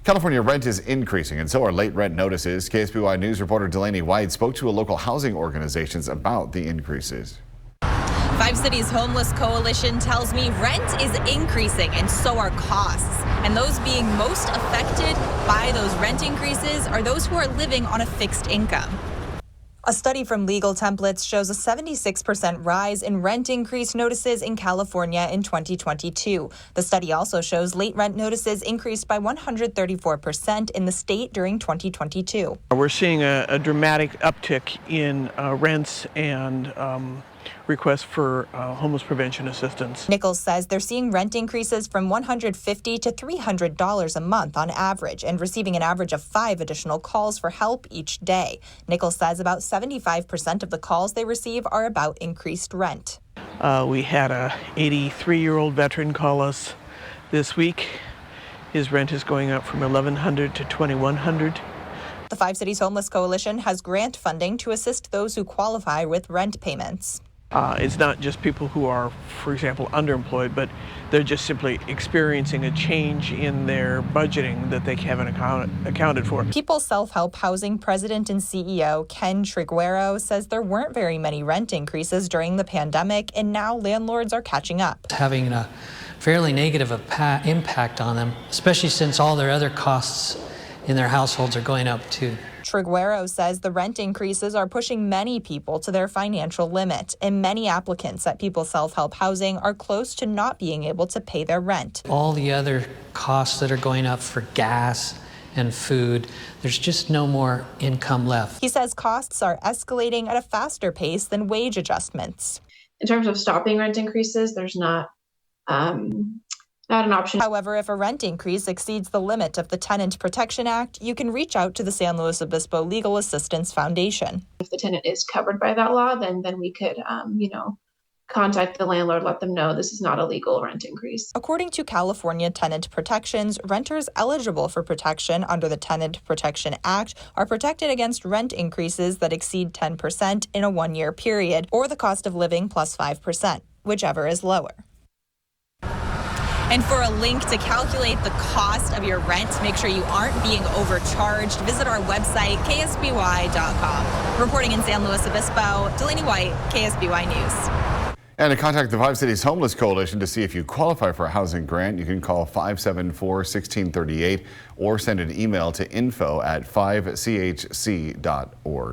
California rent is increasing, and so are late rent notices. KSBY News reporter Delaney White spoke to local housing organizations about the increases. Five Cities Homeless Coalition tells me rent is increasing, and so are costs. And those being most affected by those rent increases are those who are living on a fixed income. A study from Legal Templates shows a 76% rise in rent increase notices in California in 2022. The study also shows late rent notices increased by 134% in the state during 2022. We're seeing a dramatic uptick in rents and requests for homeless prevention assistance. Nichols says they're seeing rent increases from $150 to $300 a month on average and receiving an average of 5 additional calls for help each day. Nichols says about 75% of the calls they receive are about increased rent. We had a 83-year-old veteran call us this week. His rent is going up from $1,100 to $2,100. The Five Cities Homeless Coalition has grant funding to assist those who qualify with rent payments. It's not just people who are, for example, underemployed, but they're just simply experiencing a change in their budgeting that they haven't accounted for. People's Self-Help Housing President and CEO Ken Triguero says there weren't very many rent increases during the pandemic, and now landlords are catching up. Having a fairly negative impact on them, especially since all their other costs in their households are going up too. Triguero says the rent increases are pushing many people to their financial limit, and many applicants at People's Self-Help Housing are close to not being able to pay their rent. All the other costs that are going up for gas and food, there's just no more income left. He says costs are escalating at a faster pace than wage adjustments. In terms of stopping rent increases, there's not an option. However, if a rent increase exceeds the limit of the Tenant Protection Act, you can reach out to the San Luis Obispo Legal Assistance Foundation. If the tenant is covered by that law, then we could, contact the landlord, let them know this is not a legal rent increase. According to California Tenant Protections, renters eligible for protection under the Tenant Protection Act are protected against rent increases that exceed 10% in a one-year period, or the cost of living plus 5%, whichever is lower. And for a link to calculate the cost of your rent, make sure you aren't being overcharged, visit our website, ksby.com. Reporting in San Luis Obispo, Delaney White, KSBY News. And to contact the Five Cities Homeless Coalition to see if you qualify for a housing grant, you can call 574-1638 or send an email to info@5chc.org.